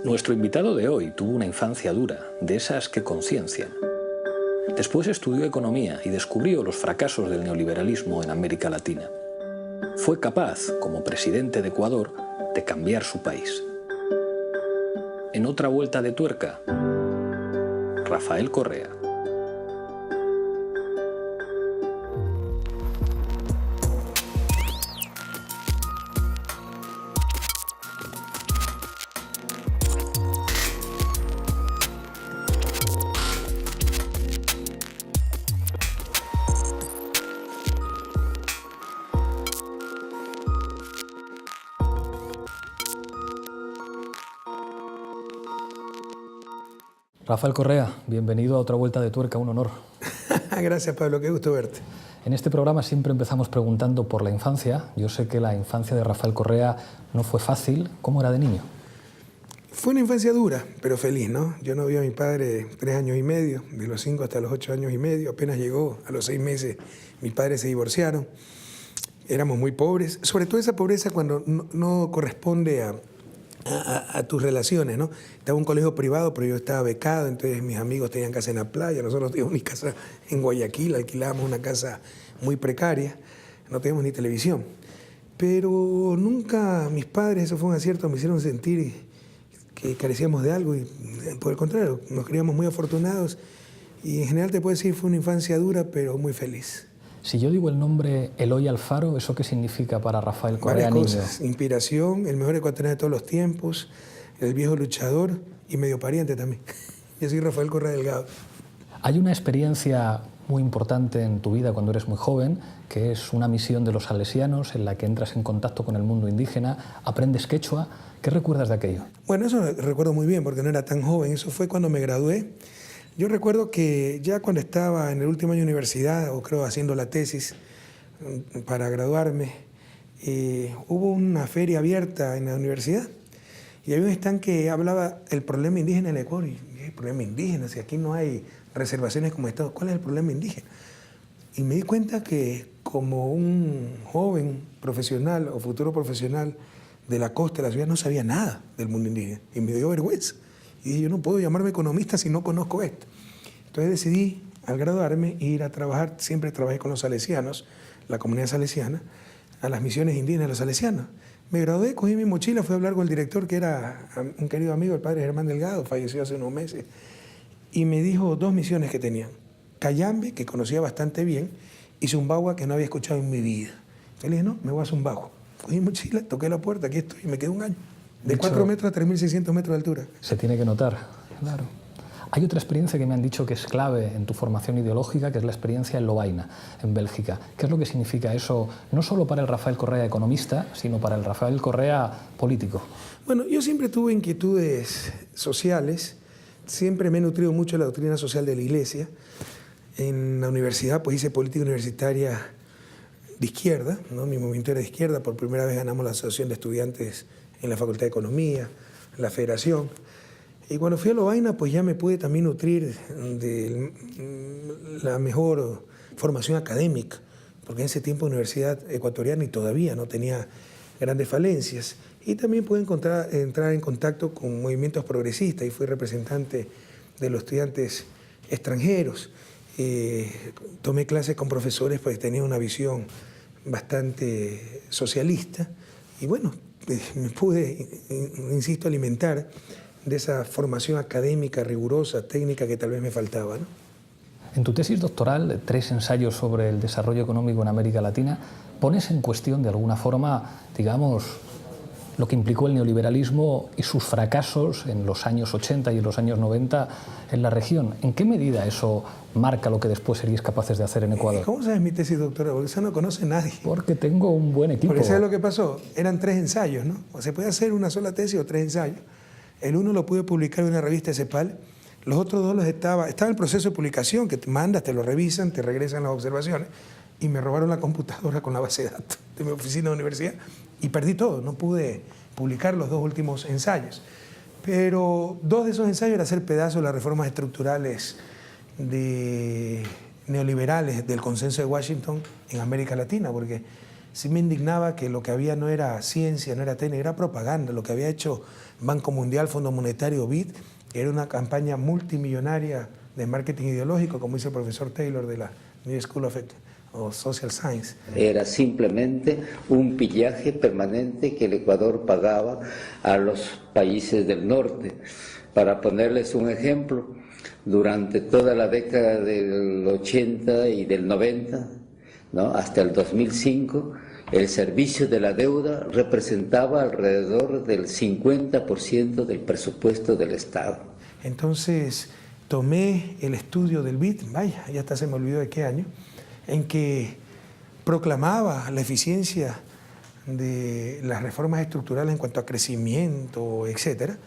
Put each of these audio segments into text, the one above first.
Nuestro invitado de hoy tuvo una infancia dura, de esas que conciencian. Después estudió economía y descubrió los fracasos del neoliberalismo en América Latina. Fue capaz, como presidente de Ecuador, de cambiar su país. En otra vuelta de tuerca, Rafael Correa. Rafael Correa, bienvenido a otra vuelta de tuerca, un honor. Gracias, Pablo, qué gusto verte. En este programa siempre empezamos preguntando por la infancia. Yo sé que la infancia de Rafael Correa no fue fácil. ¿Cómo era de niño? Fue una infancia dura, pero feliz, ¿no? Yo no vi a mi padre 3 años y medio, de los 5 hasta los 8 años y medio. Apenas llegó, a los 6 meses, mis padres se divorciaron. Éramos muy pobres, sobre todo esa pobreza cuando no corresponde a tus relaciones, ¿no? Estaba en un colegio privado, pero yo estaba becado, entonces mis amigos tenían casa en la playa, nosotros teníamos mi casa en Guayaquil, alquilábamos una casa muy precaria, no teníamos ni televisión. Pero nunca mis padres, eso fue un acierto, me hicieron sentir que carecíamos de algo y por el contrario, nos creíamos muy afortunados y en general te puedo decir fue una infancia dura, pero muy feliz. Si yo digo el nombre Eloy Alfaro, ¿eso qué significa para Rafael Correa, varias niño? Cosas. Inspiración, el mejor ecuatoriano de todos los tiempos, el viejo luchador y medio pariente también. Yo soy Rafael Correa Delgado. Hay una experiencia muy importante en tu vida cuando eres muy joven, que es una misión de los salesianos en la que entras en contacto con el mundo indígena, aprendes quechua. ¿Qué recuerdas de aquello? Bueno, eso recuerdo muy bien porque no era tan joven, eso fue cuando me gradué. Yo recuerdo que ya cuando estaba en el último año de universidad, o creo haciendo la tesis para graduarme, hubo una feria abierta en la universidad y había un stand que hablaba del problema indígena en el Ecuador. Y el problema indígena, si aquí no hay reservaciones como Estado, ¿cuál es el problema indígena? Y me di cuenta que como un joven profesional o futuro profesional de la costa de la ciudad no sabía nada del mundo indígena y me dio vergüenza. Y dije, yo no puedo llamarme economista si no conozco esto. Entonces decidí, al graduarme, ir a trabajar, siempre trabajé con los salesianos, la comunidad salesiana, a las misiones indígenas de los salesianos. Me gradué, cogí mi mochila, fui a hablar con el director, que era un querido amigo, el padre Germán Delgado, falleció hace unos meses, y me dijo 2 misiones que tenían. Cayambe, que conocía bastante bien, y Zumbagua, que no había escuchado en mi vida. Entonces le dije, no, me voy a Zumbagua. Cogí mi mochila, toqué la puerta, aquí estoy, y me quedé un año. De 4 metros a 3.600 metros de altura. Se tiene que notar, claro. Hay otra experiencia que me han dicho que es clave en tu formación ideológica, que es la experiencia en Lovaina, en Bélgica. ¿Qué es lo que significa eso, no solo para el Rafael Correa economista, sino para el Rafael Correa político? Bueno, yo siempre tuve inquietudes sociales, siempre me he nutrido mucho de la doctrina social de la Iglesia. En la universidad pues hice política universitaria de izquierda, ¿no? Mi movimiento era de izquierda, por primera vez ganamos la Asociación de Estudiantes en la Facultad de Economía, en la Federación. Y cuando fui a Lovaina, pues ya me pude también nutrir de la mejor formación académica, porque en ese tiempo la Universidad Ecuatoriana y todavía no tenía grandes falencias. Y también pude entrar en contacto con movimientos progresistas y fui representante de los estudiantes extranjeros. Tomé clases con profesores pues tenían una visión bastante socialista y bueno, me pude, insisto, alimentar de esa formación académica, rigurosa, técnica que tal vez me faltaba, ¿no? En tu tesis doctoral, 3 ensayos sobre el desarrollo económico en América Latina, pones en cuestión de alguna forma, digamos, lo que implicó el neoliberalismo y sus fracasos en los años 80 y en los años 90 en la región. ¿En qué medida eso marca lo que después seríais capaces de hacer en Ecuador? ¿Cómo sabes mi tesis doctoral? Porque eso no conoce nadie. Porque tengo un buen equipo. Porque ¿sabes lo que pasó? Eran 3 ensayos, ¿no? O se puede hacer una sola tesis o 3 ensayos. El uno lo pude publicar en una revista de CEPAL, los otros 2 estaba el proceso de publicación, que te mandas, te lo revisan, te regresan las observaciones, y me robaron la computadora con la base de datos de mi oficina de la universidad, y perdí todo, no pude publicar los 2 últimos ensayos. Pero 2 de esos ensayos era hacer pedazos de las reformas estructurales neoliberales del consenso de Washington en América Latina, porque sí me indignaba que lo que había no era ciencia, no era técnica, era propaganda. Lo que había hecho Banco Mundial, Fondo Monetario, BID, era una campaña multimillonaria de marketing ideológico, como dice el profesor Taylor de la New School of Social Science. Era simplemente un pillaje permanente que el Ecuador pagaba a los países del norte. Para ponerles un ejemplo, durante toda la década del 80 y del 90, ¿no?, hasta el 2005, el servicio de la deuda representaba alrededor del 50% del presupuesto del Estado. Entonces tomé el estudio del BID, vaya, ya hasta se me olvidó de qué año, en que proclamaba la eficiencia de las reformas estructurales en cuanto a crecimiento, etcétera,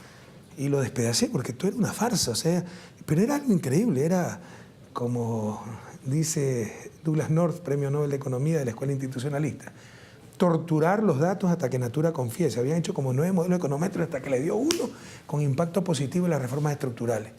y lo despedacé porque todo era una farsa, o sea, pero era algo increíble, era como dice Douglas North, Premio Nobel de Economía de la Escuela Institucionalista, torturar los datos hasta que Natura confiese. Habían hecho como 9 modelos econométricos hasta que le dio uno con impacto positivo en las reformas estructurales.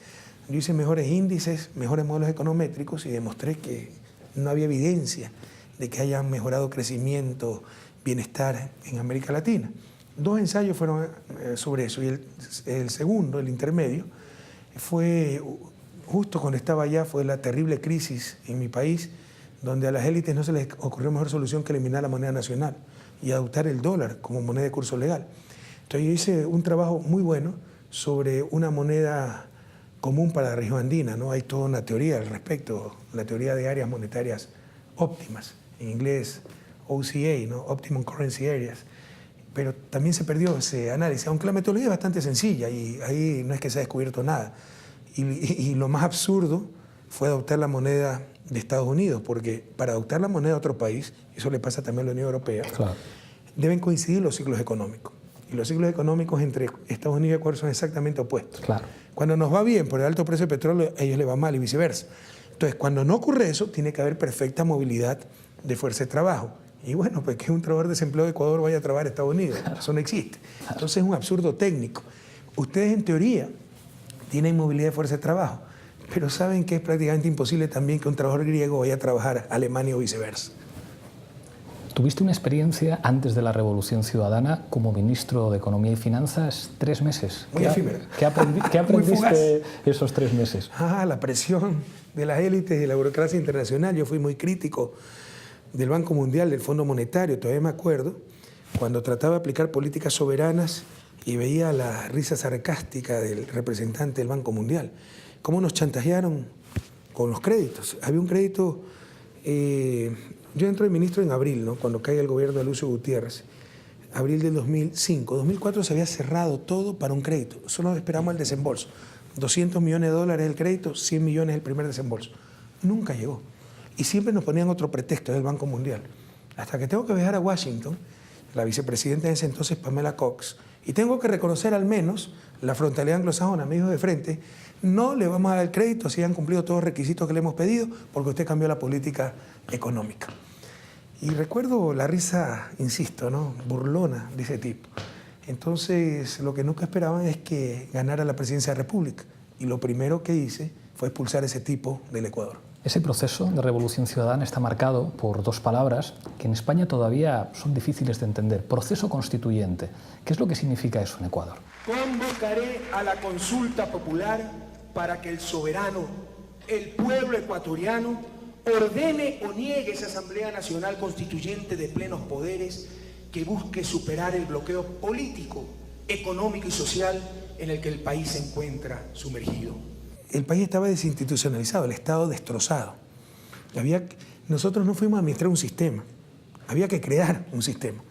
Yo hice mejores índices, mejores modelos econométricos y demostré que no había evidencia de que hayan mejorado crecimiento, bienestar en América Latina. 2 ensayos fueron sobre eso y el segundo, el intermedio, fue justo cuando estaba allá, fue la terrible crisis en mi país, donde a las élites no se les ocurrió mejor solución que eliminar la moneda nacional y adoptar el dólar como moneda de curso legal. Entonces yo hice un trabajo muy bueno sobre una moneda común para la región andina, ¿no? Hay toda una teoría al respecto, la teoría de áreas monetarias óptimas, en inglés OCA, ¿no? Optimum Currency Areas, pero también se perdió ese análisis, aunque la metodología es bastante sencilla y ahí no es que se haya descubierto nada. Y lo más absurdo fue adoptar la moneda de Estados Unidos, porque para adoptar la moneda de otro país, eso le pasa también a la Unión Europea, claro, deben coincidir los ciclos económicos. Y los ciclos económicos entre Estados Unidos y Ecuador son exactamente opuestos. Claro. Cuando nos va bien por el alto precio del petróleo, a ellos les va mal y viceversa. Entonces, cuando no ocurre eso, tiene que haber perfecta movilidad de fuerza de trabajo. Y bueno, pues que un trabajador desempleado de Ecuador vaya a trabajar a Estados Unidos. Claro. Eso no existe. Entonces es un absurdo técnico. Ustedes en teoría tienen movilidad de fuerza de trabajo, pero saben que es prácticamente imposible también que un trabajador griego vaya a trabajar a Alemania o viceversa. Tuviste una experiencia antes de la Revolución Ciudadana como ministro de Economía y Finanzas 3 meses. Muy efímera. ¿Qué aprendiste esos 3 meses? La presión de las élites y de la burocracia internacional. Yo fui muy crítico del Banco Mundial, del Fondo Monetario, todavía me acuerdo, cuando trataba de aplicar políticas soberanas y veía la risa sarcástica del representante del Banco Mundial. Cómo nos chantajearon con los créditos. Había un crédito, yo entro de ministro en abril, ¿no?, cuando cae el gobierno de Lucio Gutiérrez, abril del 2005. 2004 se había cerrado todo para un crédito, solo esperamos el desembolso. 200 millones de dólares el crédito, 100 millones el primer desembolso. Nunca llegó. Y siempre nos ponían otro pretexto del Banco Mundial. Hasta que tengo que viajar a Washington, la vicepresidenta de ese entonces, Pamela Cox, y tengo que reconocer al menos la frontalidad anglosajona, me dijo de frente, no le vamos a dar el crédito si han cumplido todos los requisitos que le hemos pedido porque usted cambió la política económica. Y recuerdo la risa, insisto, ¿no?, burlona de ese tipo. Entonces, lo que nunca esperaban es que ganara la presidencia de la República. Y lo primero que hice fue expulsar a ese tipo del Ecuador. Ese proceso de revolución ciudadana está marcado por 2 palabras que en España todavía son difíciles de entender. Proceso constituyente. ¿Qué es lo que significa eso en Ecuador? Convocaré a la consulta popular para que el soberano, el pueblo ecuatoriano, ordene o niegue esa Asamblea Nacional Constituyente de plenos poderes que busque superar el bloqueo político, económico y social en el que el país se encuentra sumergido. El país estaba desinstitucionalizado, el Estado destrozado. Nosotros no fuimos a administrar un sistema, había que crear un sistema.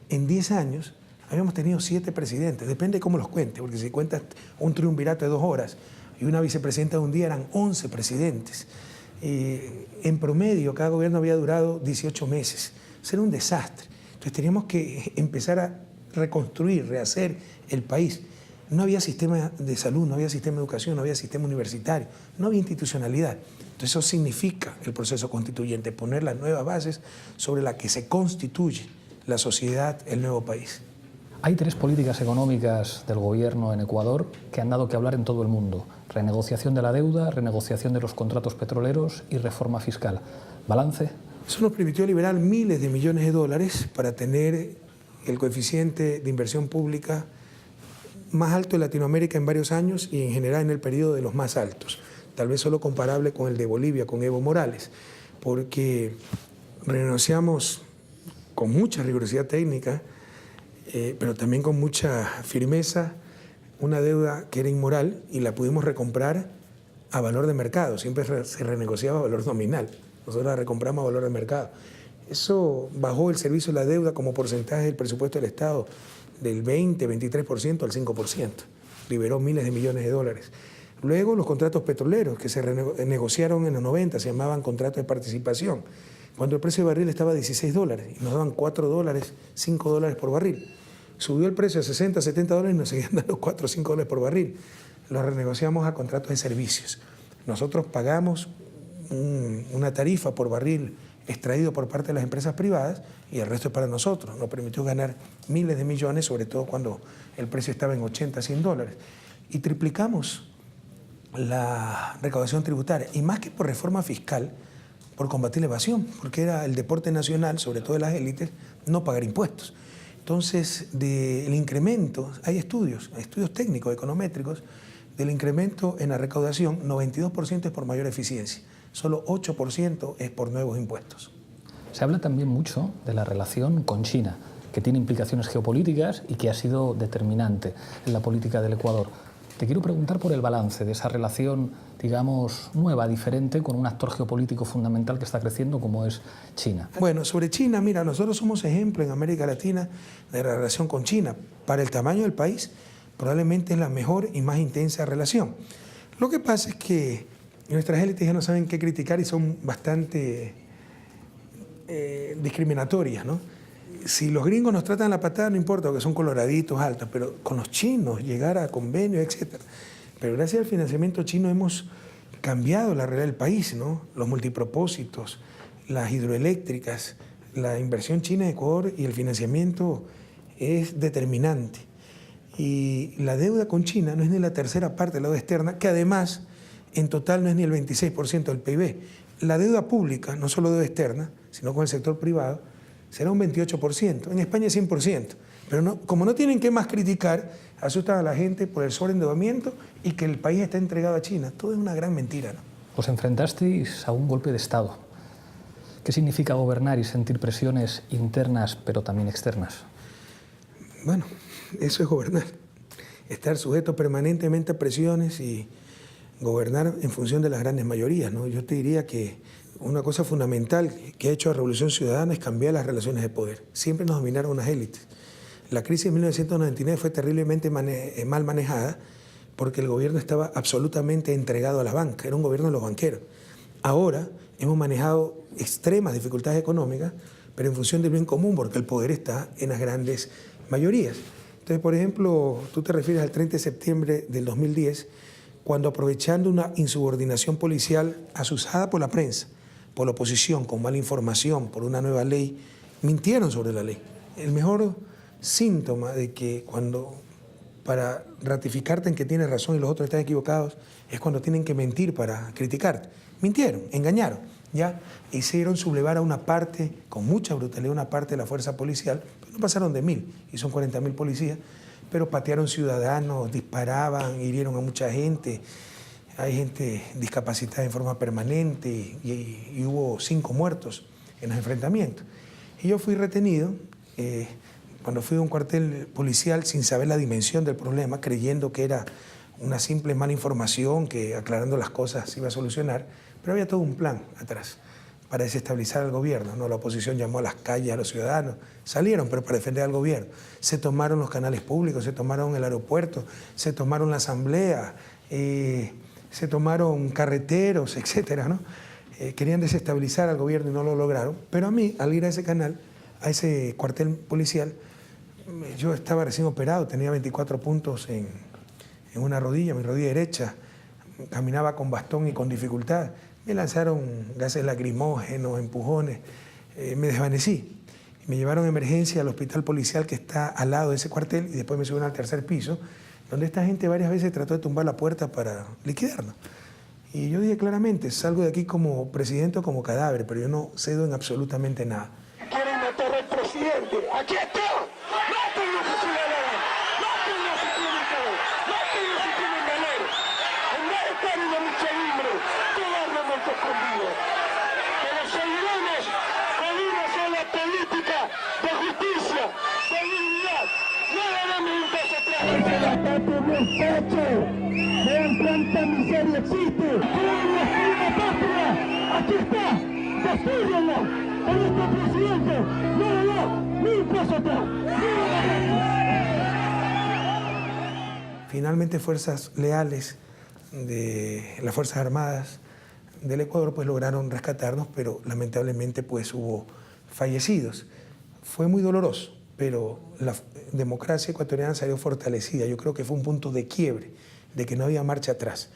En 10 años habíamos tenido 7 presidentes, depende de cómo los cuente, porque si cuentas un triunvirato de 2 horas y una vicepresidenta de un día eran 11 presidentes. En promedio, cada gobierno había durado 18 meses. Eso era un desastre. Entonces teníamos que empezar a reconstruir, rehacer el país. No había sistema de salud, no había sistema de educación, no había sistema universitario, no había institucionalidad. Entonces eso significa el proceso constituyente, poner las nuevas bases sobre las que se constituye la sociedad, el nuevo país. Hay 3 políticas económicas del gobierno en Ecuador que han dado que hablar en todo el mundo. Renegociación de la deuda, renegociación de los contratos petroleros y reforma fiscal. ¿Balance? Eso nos permitió liberar miles de millones de dólares para tener el coeficiente de inversión pública más alto de Latinoamérica en varios años y en general en el periodo de los más altos, tal vez solo comparable con el de Bolivia, con Evo Morales, porque renegociamos con mucha rigurosidad técnica, pero también con mucha firmeza, una deuda que era inmoral y la pudimos recomprar a valor de mercado. Siempre se renegociaba a valor nominal. Nosotros la recompramos a valor de mercado. Eso bajó el servicio de la deuda como porcentaje del presupuesto del Estado del 20-23% al 5%. Liberó miles de millones de dólares. Luego los contratos petroleros que se renegociaron en los 90, se llamaban contratos de participación, cuando el precio de barril estaba a $16 y nos daban $4, $5 por barril. Subió el precio a 60, $70 y nos seguían dando $4 o $5 por barril. Lo renegociamos a contratos de servicios. Nosotros pagamos una tarifa por barril extraído por parte de las empresas privadas y el resto es para nosotros. Nos permitió ganar miles de millones, sobre todo cuando el precio estaba en 80, $100. Y triplicamos la recaudación tributaria, y más que por reforma fiscal, por combatir la evasión, porque era el deporte nacional, sobre todo de las élites, no pagar impuestos. Entonces, del incremento, hay estudios técnicos, econométricos, del incremento en la recaudación, 92% es por mayor eficiencia, solo 8% es por nuevos impuestos. Se habla también mucho de la relación con China, que tiene implicaciones geopolíticas y que ha sido determinante en la política del Ecuador. Te quiero preguntar por el balance de esa relación, digamos, nueva, diferente, con un actor geopolítico fundamental que está creciendo como es China. Bueno, sobre China, mira, nosotros somos ejemplo en América Latina de la relación con China. Para el tamaño del país, probablemente es la mejor y más intensa relación. Lo que pasa es que nuestras élites ya no saben qué criticar y son bastante discriminatorias, ¿no? Si los gringos nos tratan la patada, no importa, porque son coloraditos, altos, pero con los chinos, llegar a convenios, etc. Pero gracias al financiamiento chino hemos cambiado la realidad del país, ¿no? Los multipropósitos, las hidroeléctricas, la inversión china en Ecuador y el financiamiento es determinante. Y la deuda con China no es ni la tercera parte de la deuda externa, que además en total no es ni el 26% del PIB. La deuda pública, no solo deuda externa, sino con el sector privado, será un 28%. En España es 100%. Pero no, como no tienen qué más criticar, asustan a la gente por el sobreendeudamiento y que el país está entregado a China. Todo es una gran mentira, ¿no? Os enfrentasteis a un golpe de Estado. ¿Qué significa gobernar y sentir presiones internas pero también externas? Bueno, eso es gobernar. Estar sujeto permanentemente a presiones y gobernar en función de las grandes mayorías, ¿no? Yo te diría que una cosa fundamental que ha hecho la Revolución Ciudadana es cambiar las relaciones de poder. Siempre nos dominaron unas élites. La crisis de 1999 fue terriblemente mal manejada porque el gobierno estaba absolutamente entregado a la banca, era un gobierno de los banqueros. Ahora hemos manejado extremas dificultades económicas, pero en función del bien común, porque el poder está en las grandes mayorías. Entonces, por ejemplo, tú te refieres al 30 de septiembre del 2010, cuando aprovechando una insubordinación policial asusada por la prensa, por la oposición, con mala información, por una nueva ley, mintieron sobre la ley. El mejor síntoma de que cuando, para ratificarte en que tienes razón y los otros están equivocados, es cuando tienen que mentir para criticarte. Mintieron, engañaron, ¿ya? Hicieron sublevar a una parte, con mucha brutalidad, una parte de la fuerza policial, no pasaron de 1.000, y son 40.000 policías, pero patearon ciudadanos, disparaban, hirieron a mucha gente. Hay gente discapacitada en forma permanente y hubo 5 muertos en los enfrentamientos. Y yo fui retenido cuando fui a un cuartel policial sin saber la dimensión del problema, creyendo que era una simple mala información que aclarando las cosas se iba a solucionar, pero había todo un plan atrás para desestabilizar al gobierno, ¿no? La oposición llamó a las calles a los ciudadanos, salieron, pero para defender al gobierno. Se tomaron los canales públicos, se tomaron el aeropuerto, se tomaron la asamblea, se tomaron carreteros, etcétera, ¿no? Querían desestabilizar al gobierno y no lo lograron. Pero a mí, al ir a ese canal, a ese cuartel policial, yo estaba recién operado, tenía 24 puntos en una rodilla, mi rodilla derecha, caminaba con bastón y con dificultad. Me lanzaron gases lacrimógenos, empujones, me desvanecí. Me llevaron a emergencia al hospital policial que está al lado de ese cuartel y después me subieron al 3er piso, donde esta gente varias veces trató de tumbar la puerta para liquidarnos. Y yo dije claramente, salgo de aquí como presidente o como cadáver, pero yo no cedo en absolutamente nada. Quieren matar al presidente. ¡Aquí está! ¡Mátenlo si tienen valor! ¡Mátenlo si tienen valor! ¡Mátenlo si tienen valor! En vez de estar en la lucha libre, cobardemente escondido. Pero seguiremos con una sola política de justicia, de dignidad. No daremos un paso atrás. La patria no es pecho. Vean cuánta miseria existe. ¡Queremos una patria! ¡Aquí está! ¡Destrúyenla! ¡Con este presidente! ¡No le da ni un paso atrás! Finalmente, fuerzas leales de las Fuerzas Armadas del Ecuador pues lograron rescatarnos, pero lamentablemente pues hubo fallecidos. Fue muy doloroso, pero la democracia ecuatoriana salió fortalecida. Yo creo que fue un punto de quiebre, de que no había marcha atrás,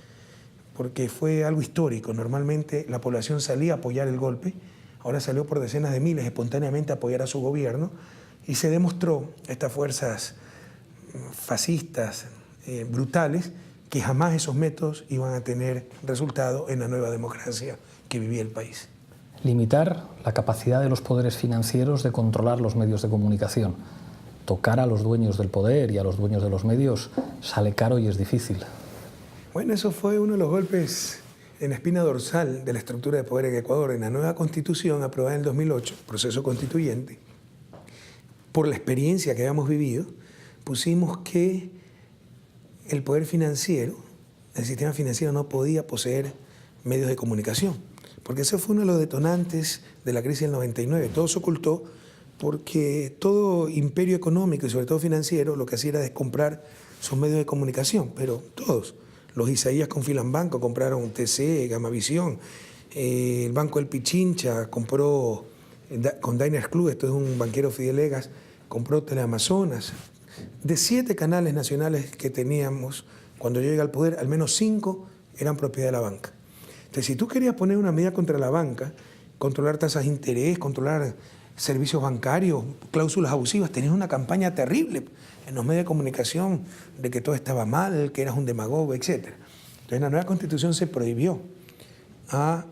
porque fue algo histórico. Normalmente la población salía a apoyar el golpe, ahora salió por decenas de miles espontáneamente a apoyar a su gobierno y se demostró estas fuerzas fascistas, brutales, que jamás esos métodos iban a tener resultado en la nueva democracia que vivía el país. Limitar la capacidad de los poderes financieros de controlar los medios de comunicación. Tocar a los dueños del poder y a los dueños de los medios sale caro y es difícil. Bueno, eso fue uno de los golpes en la espina dorsal de la estructura de poder en Ecuador. En la nueva Constitución aprobada en el 2008, proceso constituyente, por la experiencia que habíamos vivido, pusimos que el poder financiero, el sistema financiero no podía poseer medios de comunicación, porque ese fue uno de los detonantes de la crisis del 99. Todo se ocultó porque todo imperio económico y sobre todo financiero lo que hacía era descomprar sus medios de comunicación, pero todos. Los Isaías con Filambanco compraron TC, Gamavisión, el Banco del Pichincha compró con Diners Club, esto es un banquero Fidelegas, compró Teleamazonas. De 7 canales nacionales que teníamos, cuando yo llegué al poder, al menos 5 eran propiedad de la banca. Entonces, si tú querías poner una medida contra la banca, controlar tasas de interés, controlar servicios bancarios, cláusulas abusivas, tenías una campaña terrible en los medios de comunicación de que todo estaba mal, que eras un demagogo, etc. Entonces, en la nueva Constitución se prohibió a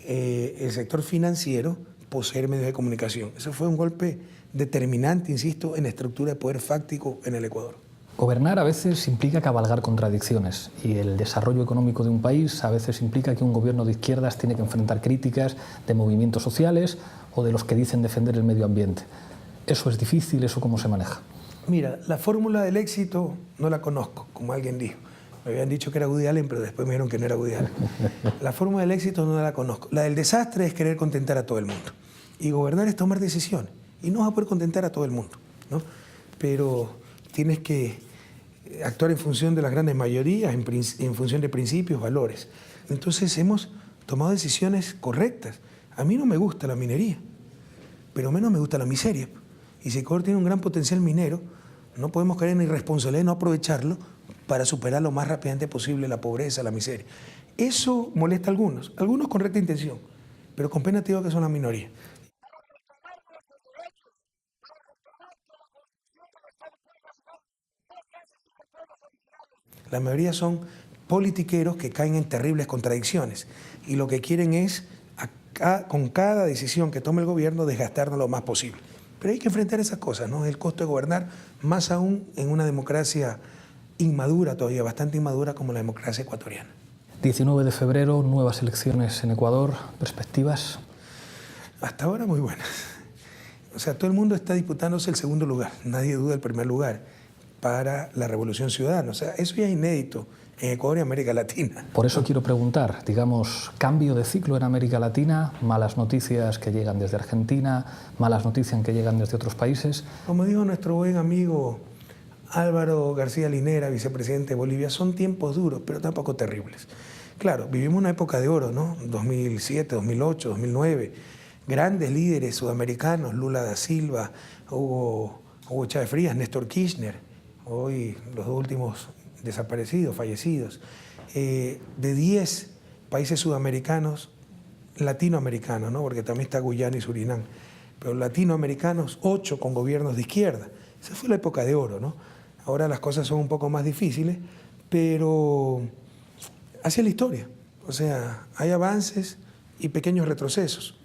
el sector financiero poseer medios de comunicación. Eso fue un golpe determinante, insisto, en la estructura de poder fáctico en el Ecuador. Gobernar a veces implica cabalgar contradicciones y el desarrollo económico de un país a veces implica que un gobierno de izquierdas tiene que enfrentar críticas de movimientos sociales o de los que dicen defender el medio ambiente. ¿Eso es difícil? ¿Eso cómo se maneja? Mira, la fórmula del éxito no la conozco, como alguien dijo. Me habían dicho que era Woody Allen, pero después me dijeron que no era Woody Allen. La fórmula del éxito no la conozco. La del desastre es querer contentar a todo el mundo. Y gobernar es tomar decisiones. Y no vas a poder contentar a todo el mundo, ¿no? Pero tienes que actuar en función de las grandes mayorías, en función de principios, valores. Entonces hemos tomado decisiones correctas. A mí no me gusta la minería, pero menos me gusta la miseria. Y si Ecuador tiene un gran potencial minero, no podemos caer en la irresponsabilidad de no aprovecharlo para superar lo más rápidamente posible la pobreza, la miseria. Eso molesta a algunos con recta intención, pero con pena te digo que son la minoría. La mayoría son politiqueros que caen en terribles contradicciones y lo que quieren es, con cada decisión que tome el gobierno, desgastarnos lo más posible. Pero hay que enfrentar esas cosas, ¿no? El costo de gobernar, más aún en una democracia inmadura todavía, bastante inmadura como la democracia ecuatoriana. 19 de febrero, nuevas elecciones en Ecuador. ¿Perspectivas? Hasta ahora muy buenas. O sea, todo el mundo está disputándose el segundo lugar, nadie duda del primer lugar para la Revolución Ciudadana. O sea, eso ya es inédito en Ecuador y América Latina. Por eso quiero preguntar, digamos, cambio de ciclo en América Latina, malas noticias que llegan desde Argentina, malas noticias que llegan desde otros países. Como dijo nuestro buen amigo Álvaro García Linera, vicepresidente de Bolivia, son tiempos duros, pero tampoco terribles. Claro, vivimos una época de oro, ¿no? 2007, 2008, 2009, grandes líderes sudamericanos, Lula da Silva, Hugo Chávez Frías, Néstor Kirchner, hoy los dos últimos desaparecidos, fallecidos, de 10 países sudamericanos, latinoamericanos, ¿no? Porque también está Guyana y Surinam, pero latinoamericanos, 8 con gobiernos de izquierda. Esa fue la época de oro, ¿no? Ahora las cosas son un poco más difíciles, pero así es la historia. O sea, hay avances y pequeños retrocesos,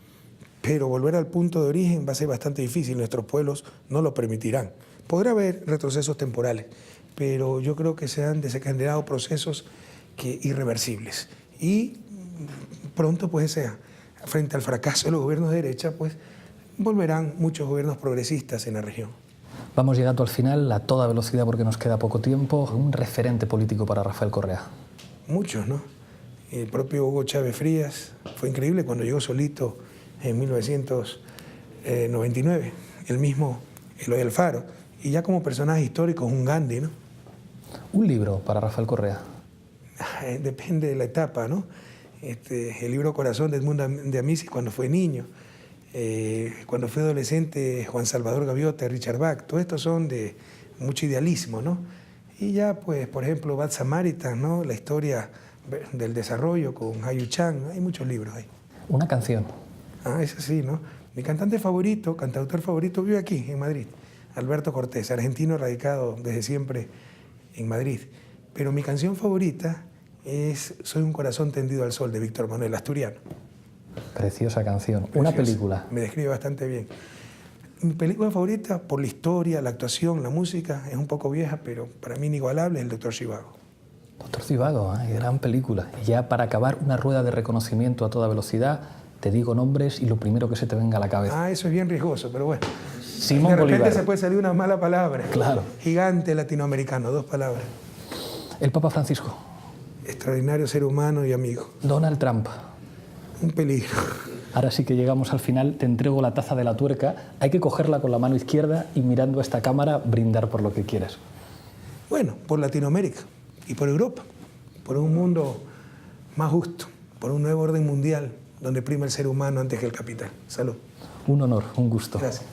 pero volver al punto de origen va a ser bastante difícil, nuestros pueblos no lo permitirán. Podrá haber retrocesos temporales, pero yo creo que se han desencadenado procesos irreversibles. Y pronto, pues, frente al fracaso de los gobiernos de derecha, pues, volverán muchos gobiernos progresistas en la región. Vamos llegando al final a toda velocidad porque nos queda poco tiempo. Un referente político para Rafael Correa. Muchos, ¿no? El propio Hugo Chávez Frías fue increíble cuando llegó solito en 1999, el mismo Eloy Alfaro, y ya como personaje histórico un Gandhi, ¿no? Un libro para Rafael Correa. Depende de la etapa, ¿no? El libro Corazón de Edmundo de Amicis cuando fue niño, cuando fue adolescente Juan Salvador Gaviota, Richard Bach, todos estos son de mucho idealismo, ¿no? Y ya, pues, por ejemplo, Bad Samaritan, ¿no? La historia del desarrollo con Hayu Chan, hay muchos libros ahí. Una canción. Eso sí, ¿no? Mi cantante favorito, cantautor favorito, vive aquí, en Madrid, Alberto Cortés, argentino radicado desde siempre en Madrid. Pero mi canción favorita es Soy un corazón tendido al sol, de Víctor Manuel, asturiano. Preciosa canción. Preciosa. Una película. Me describe bastante bien. Mi película favorita, por la historia, la actuación, la música, es un poco vieja, pero para mí inigualable, es El Doctor Zhivago. Doctor Zhivago, gran película. Ya para acabar, una rueda de reconocimiento a toda velocidad. Te digo nombres y lo primero que se te venga a la cabeza. Eso es bien riesgoso, pero bueno. Simón de repente Bolívar. se puede salir una mala palabra. Claro. Gigante latinoamericano, 2 palabras. El Papa Francisco. Extraordinario ser humano y amigo. Donald Trump. Un peligro. Ahora sí que llegamos al final, te entrego la taza de la tuerca. Hay que cogerla con la mano izquierda y mirando a esta cámara brindar por lo que quieras. Bueno, por Latinoamérica y por Europa, por un mundo más justo, por un nuevo orden mundial donde prima el ser humano antes que el capital. Salud. Un honor, un gusto. Gracias.